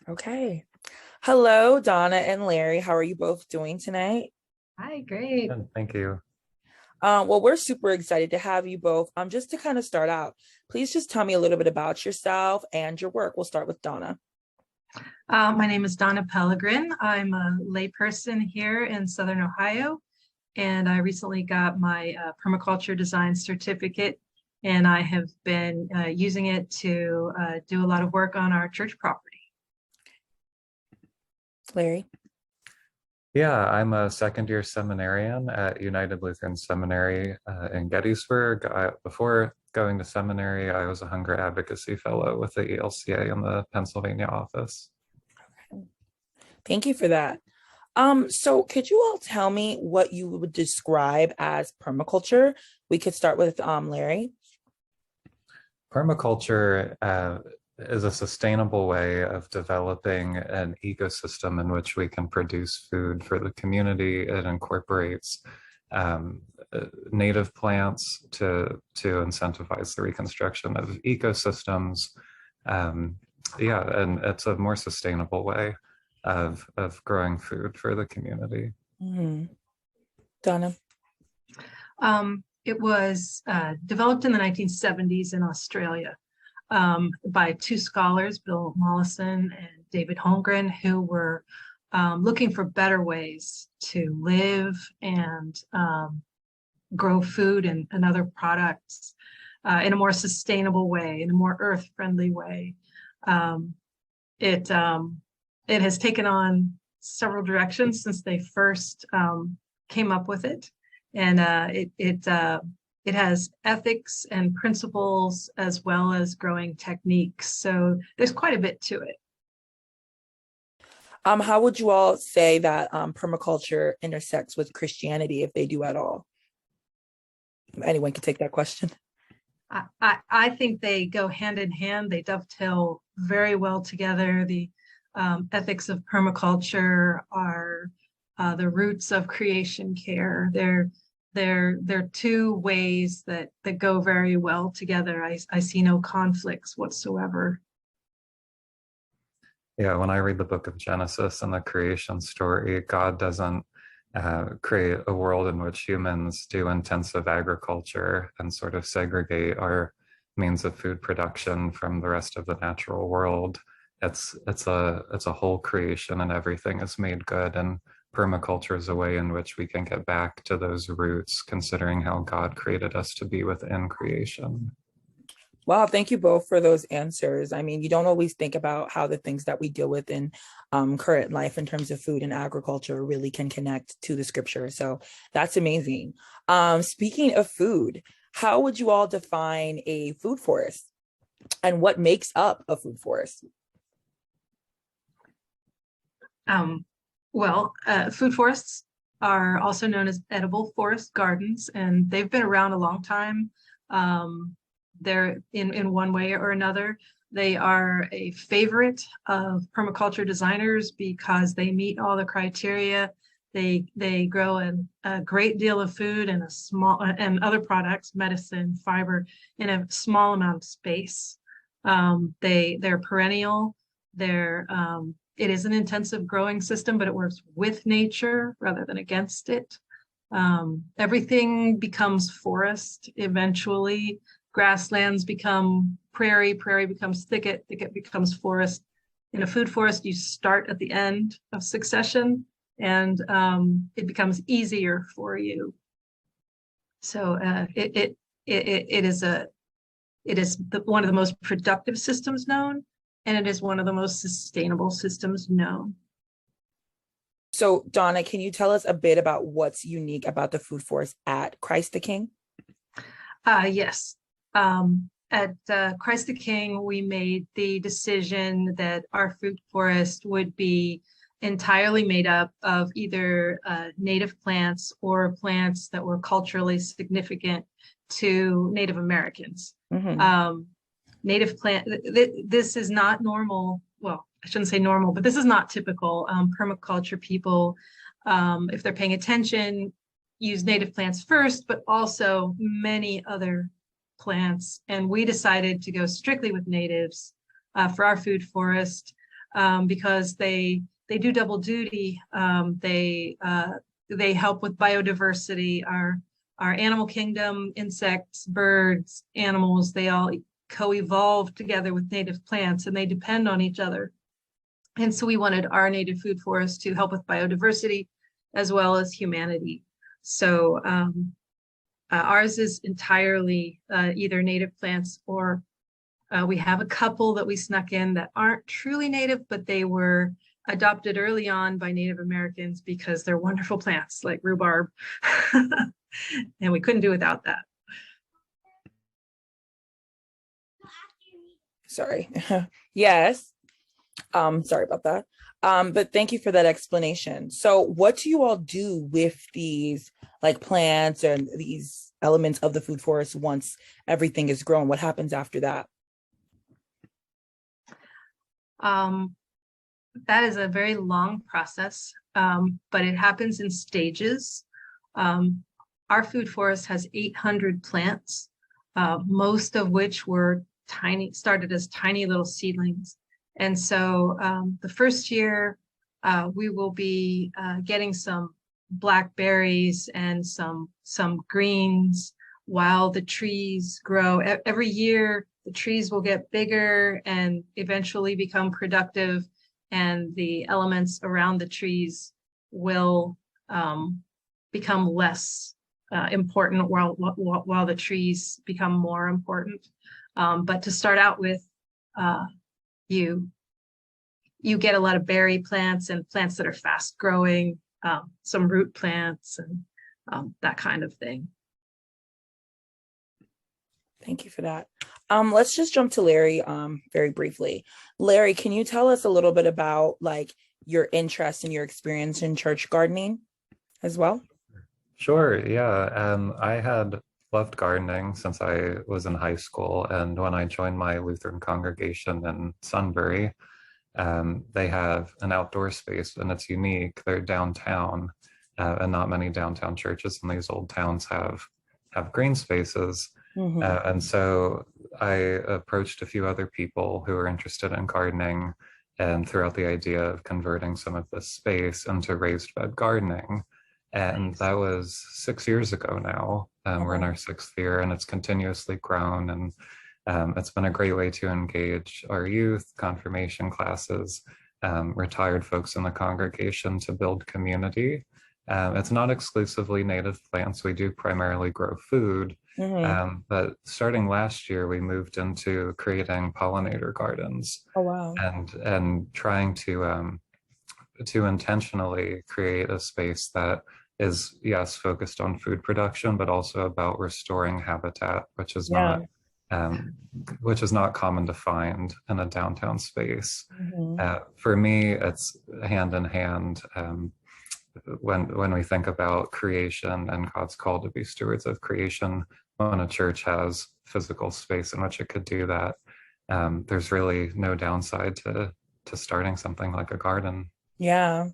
Okay. Hello, Donna and Larry. How are you both doing tonight? Hi, great. And thank you. Well, we're super excited to have you both. Just to kind of start out, please just tell me a little bit about yourself and your work. We'll start with Donna. My name is Donna Pellegrin. I'm a layperson here in Southern Ohio, and I recently got my permaculture design certificate, and I have been using it to do a lot of work on our church property. Larry. Yeah, I'm a second-year seminarian at United Lutheran Seminary in Gettysburg. Before going to seminary, I was a hunger advocacy fellow with the ELCA in the Pennsylvania office. Thank you for that. So could you all tell me what you would describe as permaculture? We could start with Larry. Permaculture is a sustainable way of developing an ecosystem in which we can produce food for the community. It incorporates native plants to incentivize the reconstruction of ecosystems. Yeah, and it's a more sustainable way of growing food for the community. Mm-hmm. Donna. It was developed in the 1970s in Australia by two scholars, Bill Mollison and David Holmgren, who were looking for better ways to live and grow food and other products in a more sustainable way, in a more earth-friendly way. It has taken on several directions since they first came up with it, and it has ethics and principles as well as growing techniques. So there's quite a bit to it. How would you all say that permaculture intersects with Christianity, if they do at all? Anyone can take that question. I think they go hand in hand. They dovetail very well together. The ethics of permaculture are the roots of creation care. They're two ways that go very well together. I see no conflicts whatsoever. Yeah, when I read the book of Genesis and the creation story, God doesn't create a world in which humans do intensive agriculture and sort of segregate our means of food production from the rest of the natural world. It's a whole creation, and everything is made good. And permaculture is a way in which we can get back to those roots, considering how God created us to be within creation. Wow, thank you both for those answers. I mean, you don't always think about how the things that we deal with in current life in terms of food and agriculture really can connect to the scripture. So that's amazing. Speaking of food, how would you all define a food forest? And what makes up a food forest? Food forests are also known as edible forest gardens, and they've been around a long time. They're in one way or another. They are a favorite of permaculture designers because they meet all the criteria. They grow a great deal of food and and other products, medicine, fiber, in a small amount of space. They're perennial. It is an intensive growing system, but it works with nature rather than against it. Everything becomes forest eventually. Grasslands become prairie, prairie becomes thicket, thicket becomes forest. In a food forest, you start at the end of succession, and it becomes easier for you. So it is one of the most productive systems known, and it is one of the most sustainable systems known. So, Donna, can you tell us a bit about what's unique about the food forest at Christ the King? Yes. At Christ the King, we made the decision that our food forest would be entirely made up of either native plants or plants that were culturally significant to Native Americans. Mm-hmm. Native plant, this is not normal. Well, I shouldn't say normal, but this is not typical. Permaculture people, if they're paying attention, use native plants first, but also many other plants. And we decided to go strictly with natives for our food forest. because they do double duty. They help with biodiversity. Our animal kingdom, insects, birds, animals, they all co-evolve together with native plants, and they depend on each other. And so we wanted our native food forest to help with biodiversity as well as humanity. So ours is entirely either native plants, or we have a couple that we snuck in that aren't truly native, but they were adopted early on by Native Americans because they're wonderful plants like rhubarb. And we couldn't do without that. Sorry. Yes. Sorry about that. But thank you for that explanation. So what do you all do with these like plants and these elements of the food forest once everything is grown? What happens after that? That is a very long process, but it happens in stages. Our food forest has 800 plants, most of which were started as tiny little seedlings. And so the first year, we will be getting some blackberries and some greens while the trees grow. Every year, the trees will get bigger and eventually become productive, and the elements around the trees will become less important while the trees become more important. But to start out with, you get a lot of berry plants and plants that are fast growing, some root plants and that kind of thing. Thank you for that. Let's just jump to Larry very briefly. Larry, can you tell us a little bit about like your interest and your experience in church gardening as well? Sure, yeah. I had loved gardening since I was in high school, and when I joined my Lutheran congregation in Sunbury, they have an outdoor space, and it's unique. They're downtown, and not many downtown churches in these old towns have green spaces. Mm-hmm. And so I approached a few other people who were interested in gardening and threw out the idea of converting some of this space into raised bed gardening. And that was 6 years ago now. We're in our 6th year, and it's continuously grown. And it's been a great way to engage our youth, confirmation classes, retired folks in the congregation to build community. It's not exclusively native plants. We do primarily grow food. Mm-hmm. But starting last year, we moved into creating pollinator gardens. Oh, wow. And trying to intentionally create a space that is, yes, focused on food production, but also about restoring habitat, which is not common to find in a downtown space. Mm-hmm. For me, it's hand in hand. When we think about creation and God's call to be stewards of creation, when a church has physical space in which it could do that, there's really no downside to starting something like a garden. Yeah.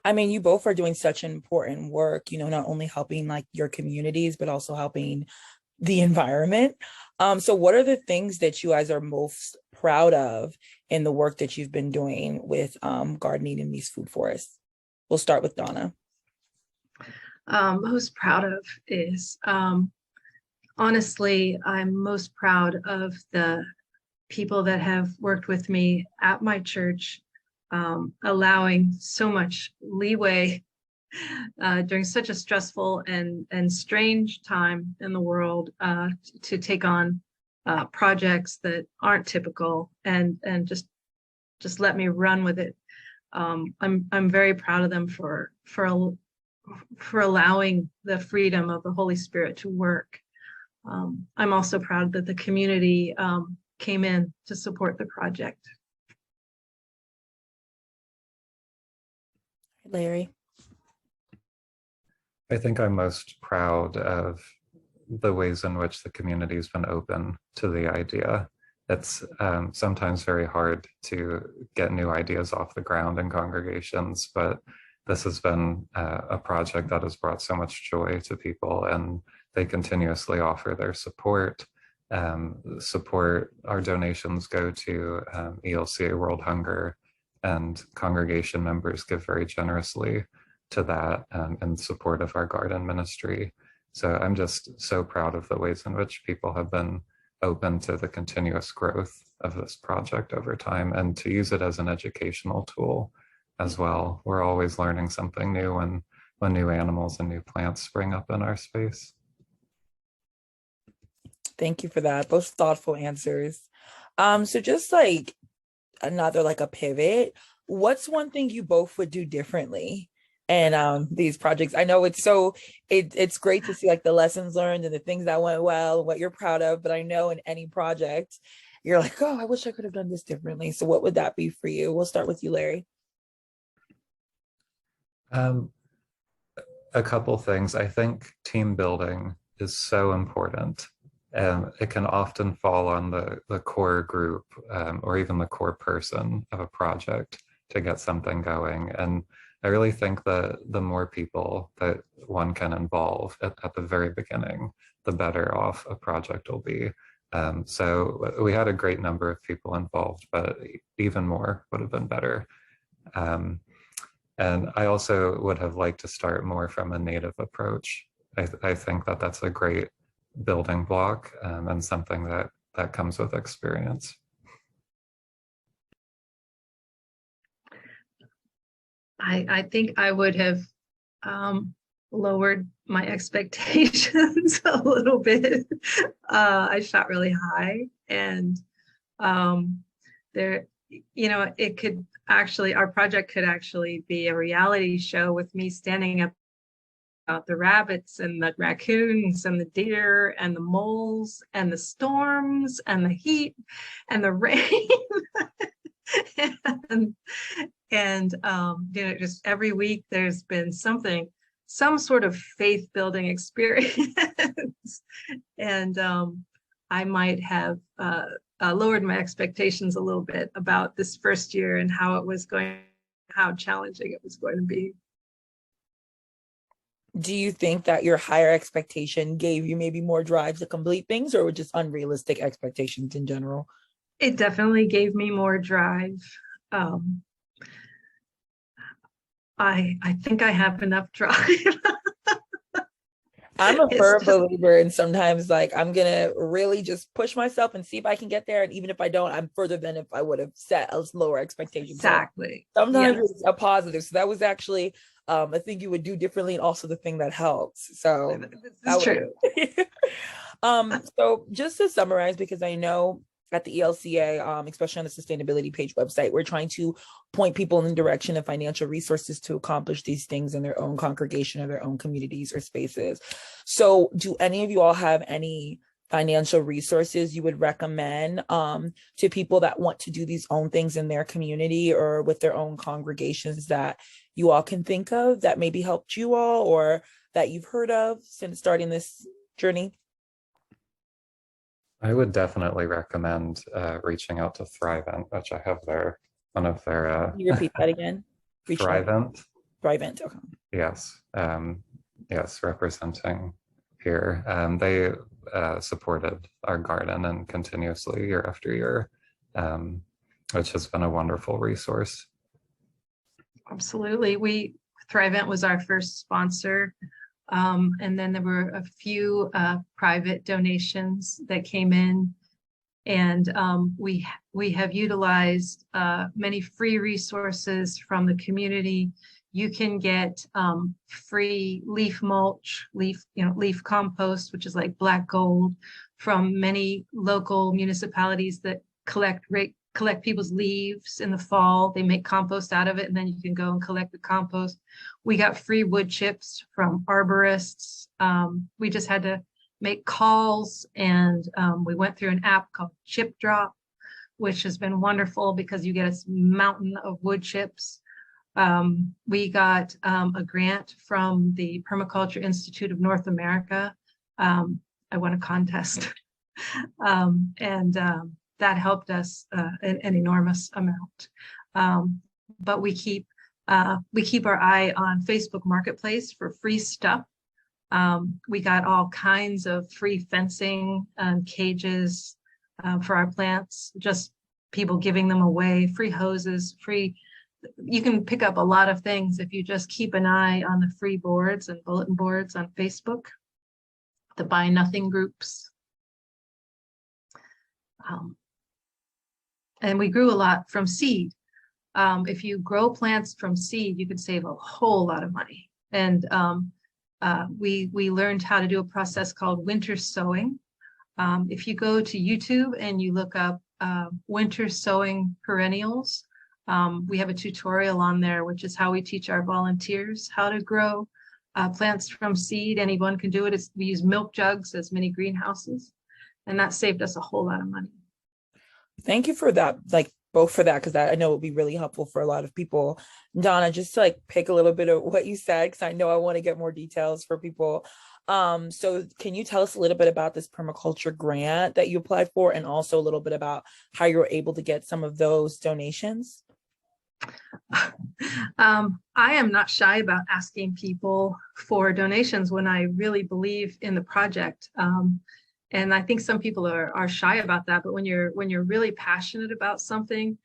I mean, you both are doing such important work, you know, not only helping like your communities, but also helping the environment. So what are the things that you guys are most proud of in the work that you've been doing with gardening in these food forests? We'll start with Donna. Most proud of is, honestly, I'm most proud of the people that have worked with me at my church, allowing so much leeway during such a stressful and strange time in the world to take on projects that aren't typical and just let me run with it. I'm very proud of them for allowing the freedom of the Holy Spirit to work. I'm also proud that the community came in to support the project. Larry. I think I'm most proud of the ways in which the community has been open to the idea. It's sometimes very hard to get new ideas off the ground in congregations, but this has been a project that has brought so much joy to people, and they continuously offer their support. Our donations go to ELCA World Hunger and congregation members give very generously to that in support of our garden ministry. So I'm just so proud of the ways in which people have been open to the continuous growth of this project over time, and to use it as an educational tool as well. We're always learning something new when new animals and new plants spring up in our space. Thank you for that. Those thoughtful answers. So just like another like a pivot, what's one thing you both would do differently in these projects? I know it's great to see like the lessons learned and the things that went well, what you're proud of, but I know in any project you're like, oh, I wish I could have done this differently. So what would that be for you? We'll start with you, Larry. A couple things. I think team building is so important. It can often fall on the core group or even the core person of a project to get something going. And I really think that the more people that one can involve at the very beginning, the better off a project will be. So we had a great number of people involved, but even more would have been better. And I also would have liked to start more from a native approach. I think that that's a great building block and something that comes with experience. I think I would have lowered my expectations a little bit. I shot really high, and there, it could actually, our project could actually be a reality show with me standing up about the rabbits and the raccoons and the deer and the moles and the storms and the heat and the rain. and just every week there's been some sort of faith building experience. And I might have lowered my expectations a little bit about this first year and how challenging it was going to be. Do you think that your higher expectation gave you maybe more drive to complete things, or just unrealistic expectations in general? It definitely gave me more drive. I think I have enough drive. I'm a firm believer, and sometimes like I'm gonna really just push myself and see if I can get there. And even if I don't, I'm further than if I would have set a lower expectation. Exactly. So sometimes it's a positive. So that was actually I think you would do differently, and also the thing that helps. So that's true. So just to summarize, because I know at the ELCA, especially on the sustainability page website, we're trying to point people in the direction of financial resources to accomplish these things in their own congregation or their own communities or spaces. So do any of you all have any financial resources you would recommend to people that want to do these own things in their community or with their own congregations that you all can think of that maybe helped you all or that you've heard of since starting this journey? I would definitely recommend reaching out to Thrivent, which I have one of their. Can you repeat that again? Thrivent. Thrivent, okay. Yes, yes, representing here. They supported our garden and continuously year after year, which has been a wonderful resource. Absolutely. Thrivent was our first sponsor. And then there were a few private donations that came in, and we have utilized many free resources from the community. You can get free leaf mulch, leaf compost, which is like black gold, from many local municipalities that collect people's leaves in the fall. They make compost out of it, and then you can go and collect the compost. We got free wood chips from arborists. We just had to make calls, and we went through an app called Chip Drop, which has been wonderful because you get a mountain of wood chips. We got a grant from the Permaculture Institute of North America. I won a contest. That helped us an enormous amount. But we keep our eye on Facebook Marketplace for free stuff. We got all kinds of free fencing and cages for our plants, just people giving them away, free hoses, free. You can pick up a lot of things if you just keep an eye on the free boards and bulletin boards on Facebook, the Buy Nothing groups. And we grew a lot from seed. If you grow plants from seed, you can save a whole lot of money. And we learned how to do a process called winter sowing. If you go to YouTube and you look up winter sowing perennials, we have a tutorial on there, which is how we teach our volunteers how to grow plants from seed. Anyone can do it. We use milk jugs as mini greenhouses, and that saved us a whole lot of money. Thank you for that, like both for that, because I know it would be really helpful for a lot of people. Donna, just to like pick a little bit of what you said, because I know I want to get more details for people. So can you tell us a little bit about this permaculture grant that you applied for, and also a little bit about how you were able to get some of those donations? I am not shy about asking people for donations when I really believe in the project. And I think some people are shy about that, but when you're really passionate about something,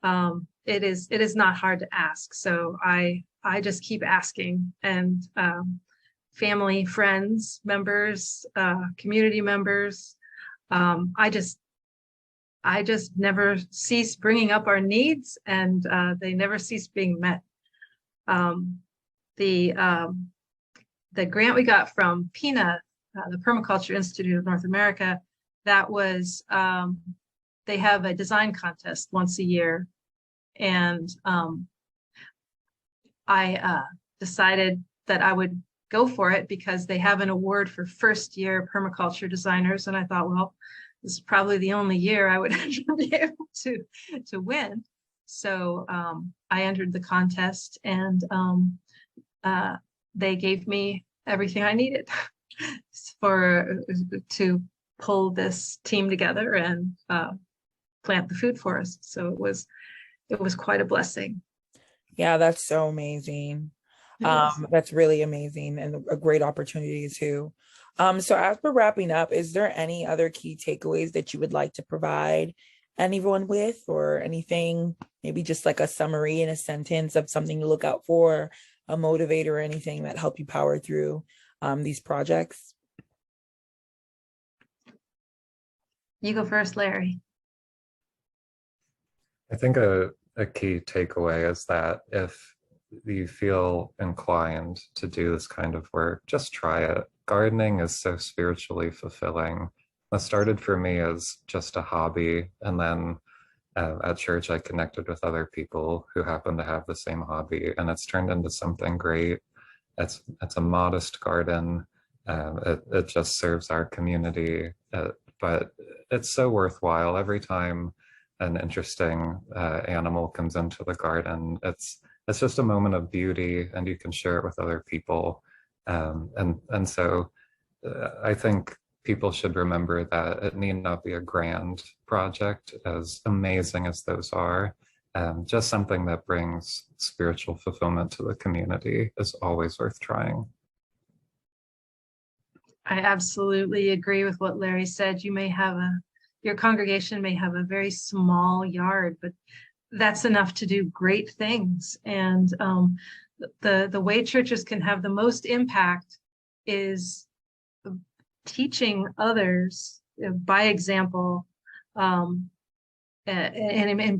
it is not hard to ask. So I just keep asking, and family, friends, members, community members, I just never cease bringing up our needs, and they never cease being met. The grant we got from PINA, the Permaculture Institute of North America, that was, they have a design contest once a year. And I decided that I would go for it because they have an award for first year permaculture designers. And I thought, well, this is probably the only year I would be able to win. So I entered the contest, and they gave me everything I needed to pull this team together and plant the food forest. So it was quite a blessing. Yeah, that's so amazing. That's really amazing, and a great opportunity too. So as we're wrapping up, is there any other key takeaways that you would like to provide anyone with, or anything, maybe just like a summary in a sentence of something to look out for, a motivator, or anything that help you power through these projects? You go first, Larry. I think a key takeaway is that if you feel inclined to do this kind of work, just try it. Gardening is so spiritually fulfilling. That started for me as just a hobby, and then at church I connected with other people who happen to have the same hobby, and it's turned into something great. It's a modest garden. It just serves our community, but it's so worthwhile. Every time an interesting animal comes into the garden, it's just a moment of beauty, and you can share it with other people. And so I think people should remember that it need not be a grand project, as amazing as those are. Just something that brings spiritual fulfillment to the community is always worth trying. I absolutely agree with what Larry said. Your congregation may have a very small yard, but that's enough to do great things. And the way churches can have the most impact is teaching others by example, and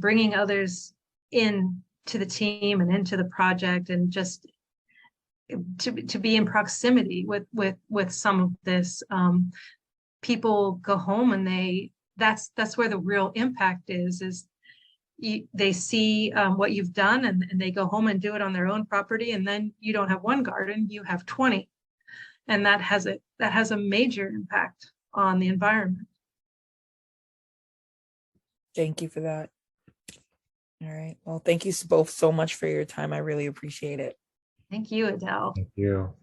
bringing others in to the team and into the project, and just to be in proximity with some of this. People go home and that's where the real impact is they see what you've done, and they go home and do it on their own property, and then you don't have one garden, you have 20, and that has a major impact on the environment. Thank you for that. All right, well, thank you both so much for your time. I really appreciate it. Thank you, Adele. Thank you.